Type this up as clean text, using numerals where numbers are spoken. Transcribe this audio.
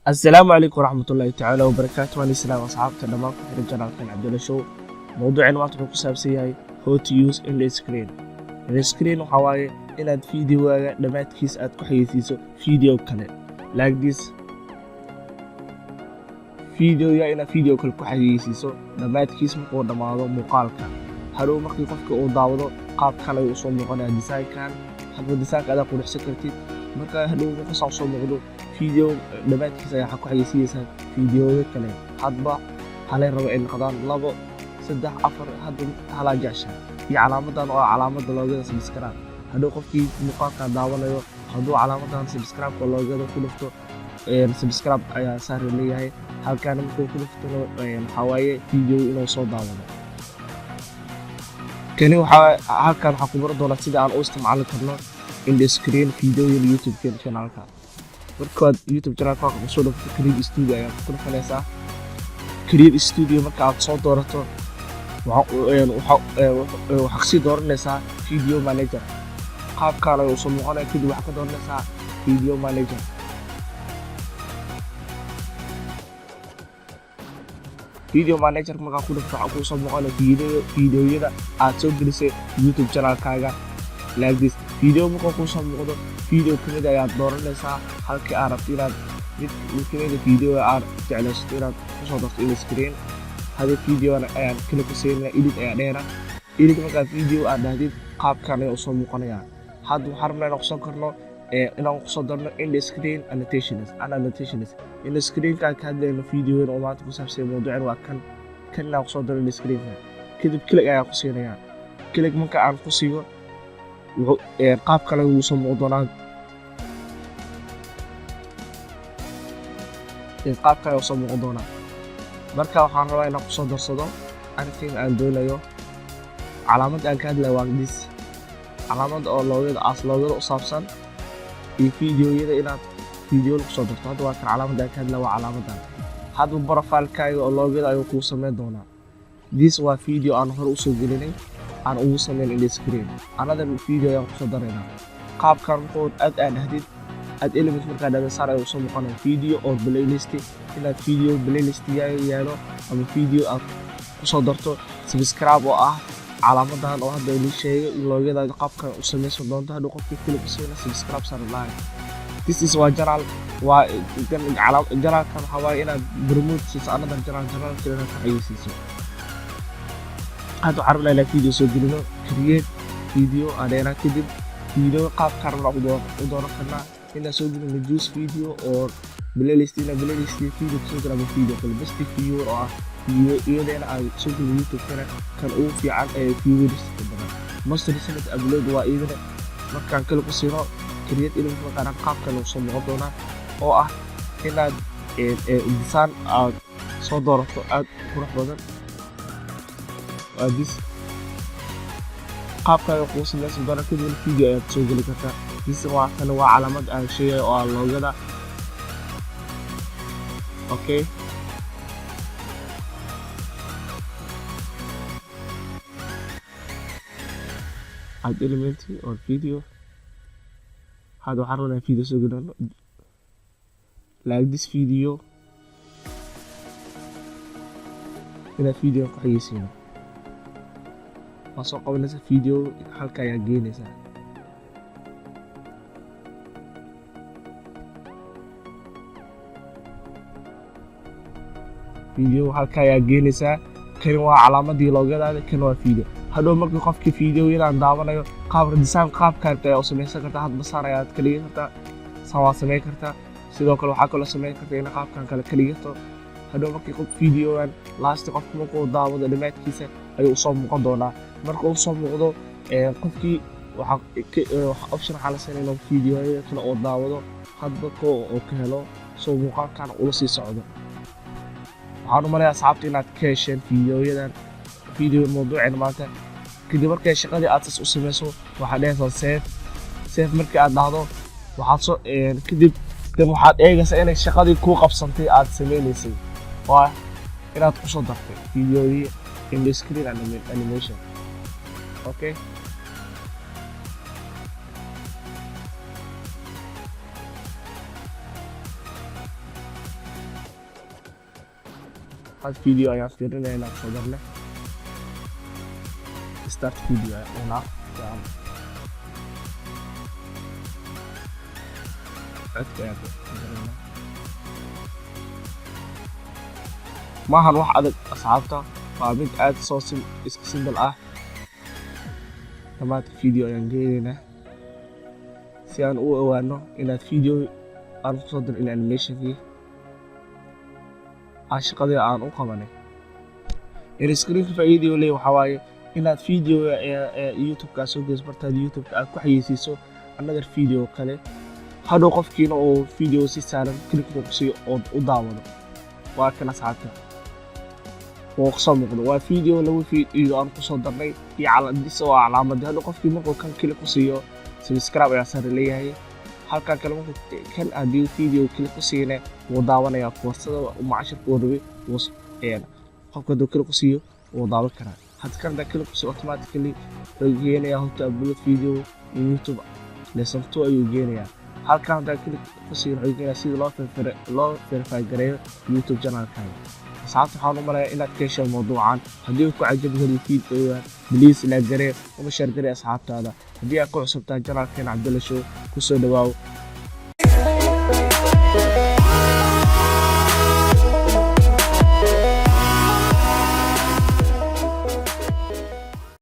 السلام عليكم ورحمة الله تعالى وبركاته. وأنا سلام أصحابك لما في رجال كان عبد الله شو موضوع الوقت ku saabsan yahay how to use end screen. End screen waxa waaye inaad fiidiyowga dhamaadkiisa aad ku xayeysiiso fiideo kale like this fiidiyowga inaad fiideo kale ku xayeysiiso dhamaadkiisa markuu dhamaado muuqaalka harow markii qofka uu daawado qaab kale uu soo noqonaya design-kan hadba design-ka aad qurxin kartid marka hadow wuxuu soo muuqdo فيديو dhamaadkiisa ayaa ku xayeysiiyaysaa fiidiyowga kale hadba halay rabo in qadaan 2 3 4 hadba hala jecesha iyo calaamadan oo calaamada loogada subscribe hadow qofkii muuqaalka daawanayo haduu calaamadan subscribe oo loogada ku dhufto subscribe ayaa saaran leeyahay halkaan markuu ku dhufto waxa waaye fiidiyowga inuu soo daawado kani waxa halkaan waxa ku bar doona sida aan u isticmaali karno end screen fiidiyowga YouTube channel-ka markaad YouTube channel-ka ku soo dhufto Create Studio ayaa ku dhufanaysaa Create Studio marka aad soo doorato waxa si dooranaysaa Video Manager qaabkaan ay u soo muuqanaya kadib waxa ka dooranaysaa Video Manager Video Manager marka ku dhufto waxa ku soo muuqanaya fiidiyowyada aad soo gelisay YouTube channel-kaaga like this video marka ku soo muuqdo video kamid ayaa dooranaysaa halkii aad rabto inaad mid kamid video aad jeclaysto inaad ku soo darto end screen hada video ayaan kala ku sameeyay edit ayaa dheera edit marka video aad dhahdid qaabkan ay u soo muuqanaya hadda waxaan rabnaa inaan ku soo karno inaan ku soo darno end screen annotations end screen ka hadlayno video oo maanta ku saabsan mowduucan waa kan aan ku soo darno end screen kadib click ayaa ku siinaya click marka aan ku siiyo qaab kale uu soo muuqdo doonaa qaab kale uu soo muuqdo doonaa marka waxaan rabaa inaan ku soo darsado anything aan doonayo calaamad aan ka hadlayo waa this calaamad oo loogada u saabsan iyo fiidiyowyada inaad fiidiyo ku soo darto hadda waa kan calaamad aan ka hadlayo waa calaamadan hadda profile-kaaga oo loogada ayuu ku sameyn doonaa this waa video aan hore u soo gelinay aan ugu sameyn end screen another video ayaan ku soo dareynaa qaabkan wuxuu aad hadid aad element marka dada saar ay soo muuqanay video or playlist inaad video playlist yaalo ama video aad ku soo darto subscribe oo ah calaamadan oo hadda la sheegay loogada qaabkan u sameeyso doonto hadda qofkii kale ku sameeyay subscribe sar like this is waa channel waa channel-kan waxa waaye inaad promote siiso another channel ka xayeysiiso هذا عرضنا إلى فيديو سجلنا create فيديو أنا كذب فيديو قاب كارنا ودور خلنا هنا سجلنا نجوز فيديو أو بلاylist فيديو سجلنا بفيديو كل بس فيديو أو فيديو ده أنا سجل يوتيوب كان أو في عن فيديو كده مصر سنة أبلود وإذا ما كان كل قصيرة create إلى مكان قاب كانوا وصلنا غضنا أو هنا إنسان صدرت كروح بدن this qaabka ay qoys la soo daraka video ay soo gali kartaa this waa kan waa calaamad aan sheegay oo loogada okay add element or video hada waxaan rabnaa video soo galno like this video ina video ku xayeysiino soo qabanaysa video halka ayaa geynaysa video halka ayaa geynaysa kan waa calaamadii loogadaada kan waa video hadhow markii qofkii video inaan daawanayo qaab design qaabkan ay u sameeysan kartaa hadba saar ayaad ka dhigi kartaa sawa sameey kartaa sidoo kale waxa kale sameey kartaa in qaabkan kale ka dhigato hadhow markii qof videoan last qof markuu daawado dhamaadkiisa ayuu soo muuqan doonaa marka uu soo muuqdo qofkii waxa option xal sameeyay fiidiyoyada kala oo daawado hadba oo ka helo soo muuqaalkan uu sii socdo waxaan u maleeyaa asxaabta inaad ka hesheen fiidiyoyadan video mowduucan maanta kadib markay shaqadii aad u sameyso waxa dhehaysaa save markii aad dhahdo waxaad soo kadib waxaad eegaysaa inay shaqadii ku qabsantay aad sameynaysay waa inaad ku soo dartay fiidiyoyi end screen animation okay هذا فيديو ayaan fiirinaynaa soo darne start video ayaan maahan wax adag asxaabta waa mid aad soo iska simple ah dhammaadka video ayaan geenaynaa si aan u ogaano inaad video aan kusoo dir in animationkii shaqadii aan u qabanay screenka faa'iidada leeyahay waxa waaye inaad video YouTube-ka soo geliso bartaada YouTube-ka aad ku xayeysiiso another video kale hadhow qofkiina oo video si saaran click ku siiyo oo u daawado waa kana asxaabta oo kusoo muuqdo waa video lagu fiidiyo aan kusoo darnay iyo calaamadii hadhow qofkii markuu kan click ku siiyo subscribe ayaa sare leeyahay halkan kale markuu kan haddii video click ku siiyana wuu daawanayaa koorsada macashirka uu rabay qofka hadduu click ku siiyo wuu daawan karaa hadda kan hadaa click ku siiyo automatically wuxuu geenayaa horta upload video YouTube lesson 2 ayuu geenayaa halkan hadaa click ku siiyo wuxuu geenayaa sida loo verify gareeyo YouTube channelkaaga asxaabta waxaan u maleeyaa inaad ka heshay mawduucan haddii ku cajab yahay video please la garee uma share garee asxaabtaada haddii aad ku cusubtahay channelkeena Cabdulla Show ku soo dhawaaw